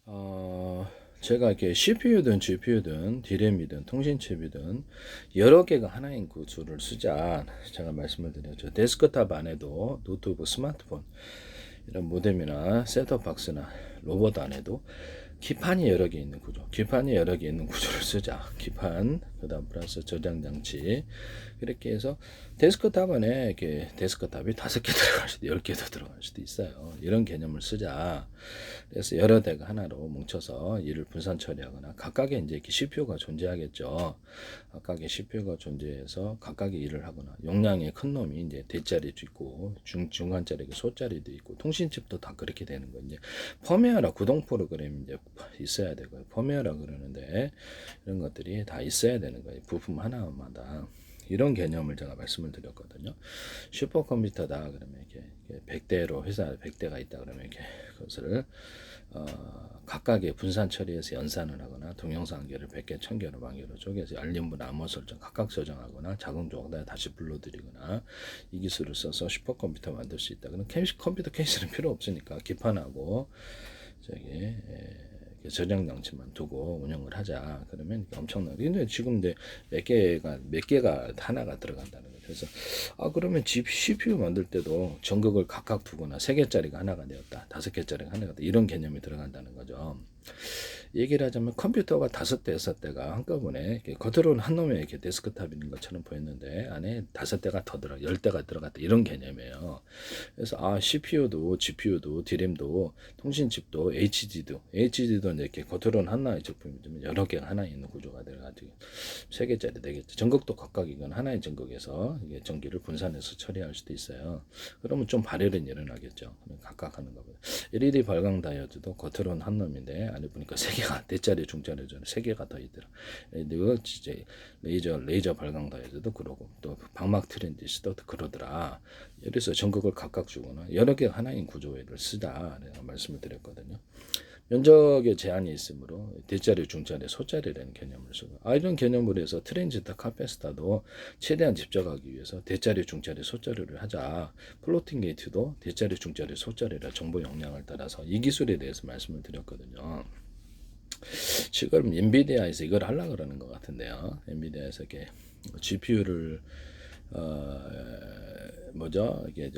제가 이렇게 CPU든 GPU든 DRAM이든 통신칩이든 여러 개가 하나인 구조를 쓰자 제가 말씀을 드렸죠. 데스크탑 안에도 노트북, 스마트폰 이런 모뎀이나 셋톱박스나 로봇 안에도 기판이 여러 개 있는 구조, 기판이 여러 개 있는 구조를 쓰자. 기판, 그다음 플러스 저장 장치 이렇게 해서 데스크탑 안에 이렇게 데스크탑이 5개 들어갈 수도 10개도 들어갈 수도 있어요. 이런 개념을 쓰자. 그래서 여러 대가 하나로 뭉쳐서 일을 분산 처리하거나 각각의 이제 이렇게 CPU가 존재하겠죠. 각각의 CPU가 존재해서 각각의 일을 하거나 용량의 큰 놈이 이제 대짜리도 있고 중간짜리 소짜리도 있고 통신칩도 다 그렇게 되는 거 이제 펌웨어라 구동 프로그램이 이제 있어야 되고요. 펌웨어라 그러는데 이런 것들이 다 있어야 되는 거예요. 부품 하나마다. 이런 개념을 제가 말씀을 드렸거든요. 슈퍼컴퓨터다 그러면 이렇게 100대로 회사 100대가 있다 그러면 이렇게 그것을 각각의 분산 처리해서 연산을 하거나 동영상 한개를 100개, 1000개로 만개로 쪼개서 알림분 암호 설정 각각 조정하거나 작은 조각에 다시 불러들이거나 이 기술을 써서 슈퍼컴퓨터 만들 수 있다. 그럼 컴퓨터 케이스는 필요 없으니까 기판하고 저기 저장 장치만 두고 운영을 하자. 그러면 엄청나게. 근데 지금 몇 개가 하나가 들어간다는 거죠. 그래서 그러면 CPU 만들 때도 전극을 각각 두거나 3개짜리가 하나가 되었다. 5개짜리가 하나가 되었다. 이런 개념이 들어간다는 거죠. 얘기를 하자면 컴퓨터가 5대, 6대가 한꺼번에 겉으로는 한 놈의 이렇게 데스크탑 있는 것처럼 보였는데 안에 5대가 더 들어가, 10대가 들어갔다. 이런 개념이에요. 그래서 CPU도, GPU도, DRAM도, 통신칩도, HDD도 이렇게 겉으로는 하나의 제품이지만 여러 개가 하나에 있는 구조가 돼가지고 3개짜리, 4개짜리. 전극도 각각 이건 하나의 전극에서 이게 전기를 분산해서 처리할 수도 있어요. 그러면 좀 발열은 일어나겠죠. 각각 하는 거거든요. LED 발광 다이오드도 겉으로는 한 놈인데 안에 보니까 3개가 대짜리, 중짜리, 3개가 더 있더라. 그리고 이제 레이저 발광 다이오드도 그러고 또 방막 트랜지스터도 그러더라. 그래서 전극을 각각 주거나 여러 개가 하나인 구조를 쓰자 말씀을 드렸거든요. 면적에 제한이 있으므로 대짜리, 중짜리, 소짜리라는 개념을 쓰고 이런 개념으로 해서 트랜지스터, 카패시터도 최대한 집적하기 위해서 대짜리, 중짜리, 소짜리를 하자. 플로팅 게이트도 대짜리, 중짜리, 소짜리라 정보 용량을 따라서 이 기술에 대해서 말씀을 드렸거든요. 지금 엔비디아에서 이걸 하려고 그러는 것 같은데요. 엔비디아에서 이렇게 GPU를 이게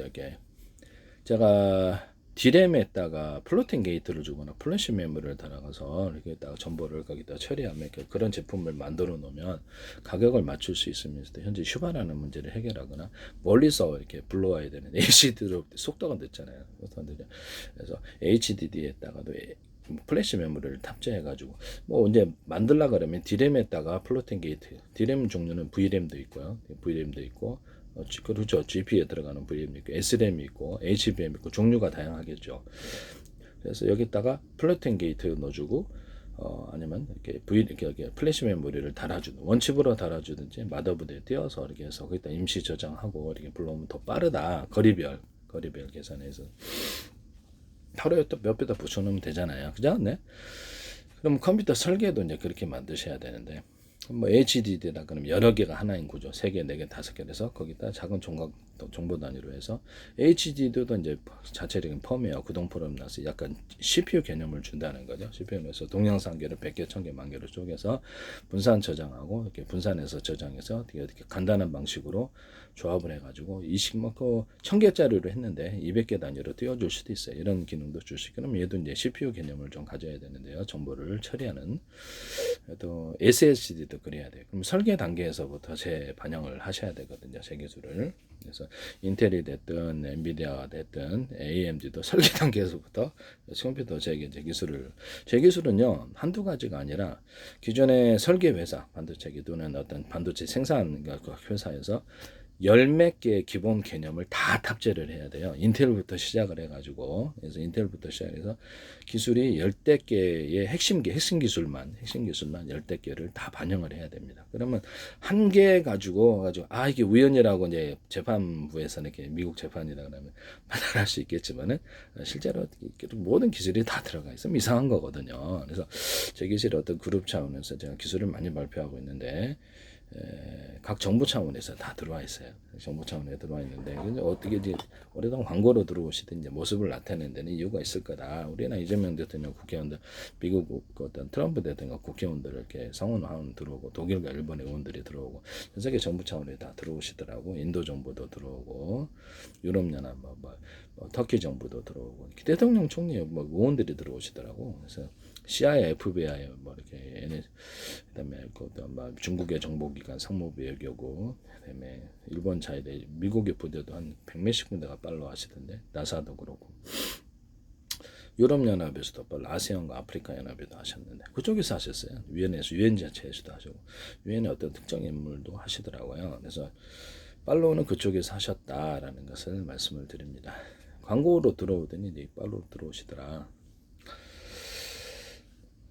제가 D램에다가 플로팅 게이트를 주거나 플래시 메모리를 달아가서 이렇게다가 정보를 거기다 처리하면 그런 제품을 만들어 놓으면 가격을 맞출 수 있으면서도 현재 휴반하는 문제를 해결하거나 멀리서 이렇게 불러와야 되는 HDD로 속도가 늦잖아요. 그래서 HDD에다가도 플래시 메모리를 탑재해가지고 이제 만들라 그러면 D램에다가 플로팅 게이트, D램 종류는 VRAM도 있고요, VRAM도 있고. 그렇죠. GP에 들어가는 VRAM이 있고, SRAM이 있고, HBM 있고, 종류가 다양하겠죠. 그래서 여기다가 플로팅 게이트 넣어주고, 아니면 이렇게 플래시 메모리를 달아주는, 원칩으로 달아주든지, 마더보드에 띄워서 이렇게 해서 거기다 임시 저장하고, 이렇게 불러오면 더 빠르다. 거리별 계산해서. 하루에 또 몇 배 더 붙여놓으면 되잖아요. 그죠? 네? 그럼 컴퓨터 설계도 이제 그렇게 만드셔야 되는데, HDD다 그러면 여러 개가 하나인 구조, 3개, 4개, 5개 해서 거기다 작은 정보 단위로 해서 HDD도 이제 자체적인 펌웨어 구동 프로그램 나서 약간 CPU 개념을 준다는 거죠. CPU에서 동영상 개를 100개, 1000개, 만개로 쪼개서 분산 저장하고 이렇게 분산해서 저장해서 이렇게 간단한 방식으로 조합을 해가지고 1000개짜리로 했는데 200개 단위로 띄워줄 수도 있어요. 이런 기능도 줄 수 있고, 그럼 얘도 이제 CPU 개념을 좀 가져야 되는데요. 정보를 처리하는. 또 SSD도 그래야 돼요. 그럼 설계 단계에서부터 반영을 하셔야 되거든요. 제 기술을. 그래서 인텔이 됐든 엔비디아가 됐든 AMD도 설계 단계에서부터 컴퓨터 제 기술은요 한두 가지가 아니라 기존의 설계 회사 반도체 또는 어떤 반도체 생산 회사에서 열 몇 개의 기본 개념을 다 탑재를 해야 돼요. 인텔부터 시작을 해가지고, 그래서 인텔부터 시작해서 기술이 열대 개의 핵심 기술만 열대 개를 다 반영을 해야 됩니다. 그러면 한 개 가지고 이게 우연이라고 이제 재판부에서는 이렇게 미국 재판이라 그러면 판단할 수 있겠지만은 실제로 모든 기술이 다 들어가 있으면 이상한 거거든요. 그래서 제 기술이 어떤 그룹 차원에서 제가 기술을 많이 발표하고 있는데. 각 정부 차원에서 다 들어와 있어요. 정부 차원에 들어와 있는데 근데 어떻게 이제 오래동 광고로 들어오시든 이제 모습을 나타내는 데는 이유가 있을 거다. 우리나 이재명 대통령 국회의원들, 미국 어떤 트럼프 대통령 국회의원들 이렇게 상원하원 들어오고 독일과 일본 의원들이 들어오고 전 세계 정부 차원에 다 들어오시더라고. 인도 정부도 들어오고 유럽연합 터키 정부도 들어오고 대통령 총리 의원들이 들어오시더라고. 그래서 CIA, FBI 뭐 이렇게 그다음에 중국의 정보기관 상무부 외교고 그다음에 일본 차이대 미국의 부대도 한 100몇십 군데가 팔로우 하시던데 나사도 그렇고 유럽연합에서도 팔로우 아세안과 아프리카 연합에도 하셨는데 그쪽에서 하셨어요. 유엔에서 유엔 자체에서도 하시고 유엔의 어떤 특정 인물도 하시더라고요. 그래서 팔로우는 그쪽에서 하셨다라는 것을 말씀을 드립니다. 광고로 들어오더니 이제 팔로우 들어오시더라.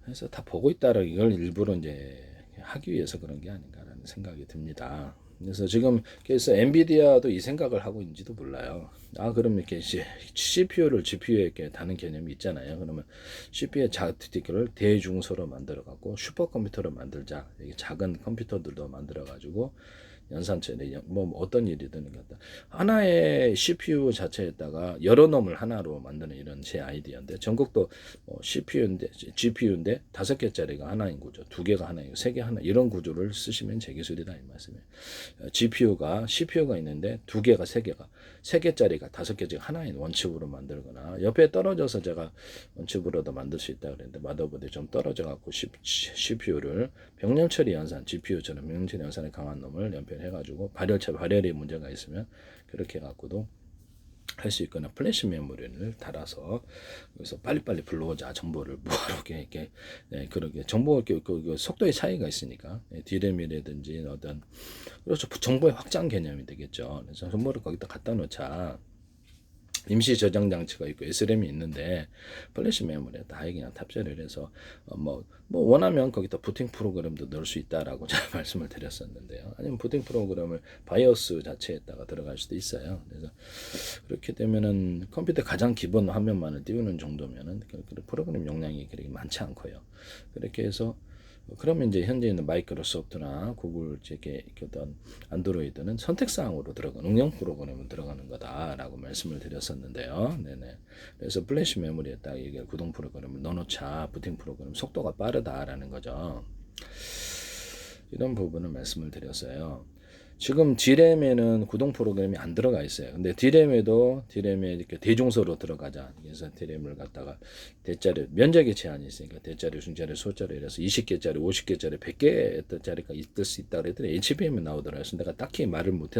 그래서 다 보고 있다라 이걸 일부러 이제 하기 위해서 그런 게 아닌가라는 생각이 듭니다. 그래서 지금 그래서 엔비디아도 이 생각을 하고 있는지도 몰라요. 아 그럼 이렇게 CPU를 GPU에 이렇게 다는 개념이 있잖아요. 그러면 CPU의 자티를 대중소로 만들어 갖고 슈퍼컴퓨터를 만들자. 작은 컴퓨터들도 만들어 가지고 연산체에 뭐 어떤 일이든 같다. 하나의 CPU 자체에다가 여러 놈을 하나로 만드는 이런 제 아이디어인데 전국도 CPU인데 GPU인데 5개짜리가 하나인 구조, 2개가 하나이고 3개 하나 이런 구조를 쓰시면 제 기술이다 이 말씀이에요. CPU가 있는데 2개가 3개짜리가 5개짜리 하나인 원칩으로 만들거나 옆에 떨어져서 제가 원칩으로도 만들 수 있다 그랬는데 마더보드에 좀 떨어져 갖고 CPU를 병렬 처리 연산 GPU처럼 병렬 처리 연산에 강한 놈을 연결해가지고 발열에 문제가 있으면 그렇게 해갖고도 할 수 있거나 플래시 메모리를 달아서 여기서 빨리빨리 불러오자 정보를 뭐하러 이렇게 그렇게 정보 그 속도의 차이가 있으니까 D램이라든지 어떤 그렇죠 정보의 확장 개념이 되겠죠. 그래서 정보를 거기다 갖다 놓자. 임시 저장 장치가 있고 SRAM이 있는데 플래시 메모리에 다 그냥 탑재를 해서 원하면 거기다 부팅 프로그램도 넣을 수 있다라고 제가 말씀을 드렸었는데요. 아니면 부팅 프로그램을 바이오스 자체에다가 들어갈 수도 있어요. 그래서 그렇게 되면은 컴퓨터 가장 기본 화면만을 띄우는 정도면은 그 프로그램 용량이 그렇게 많지 않고요. 그렇게 해서 그러면 이제 현재 있는 마이크로소프트나 구글 이렇게 어떤 안드로이드는 선택사항으로 들어가는 응용 프로그램으로 들어가는 거다라고 말씀을 드렸었는데요. 네네. 그래서 플래시 메모리에 딱 이게 구동 프로그램을 넣어놓자 부팅 프로그램 속도가 빠르다라는 거죠. 이런 부분을 말씀을 드렸어요. 지금 D램에는 구동 프로그램이 안 들어가 있어요. 근데 D램에 이렇게 대중소로 들어가자. 그래서 D램을 갖다가 대짜리 면적의 제한이 있으니까 대짜리, 중짜리, 소짜리 이래서 20개짜리, 50개짜리, 100개짜리가 있을 수 있다 그랬더니 HBM이 나오더라고요. 그래서 내가 딱히 말을 못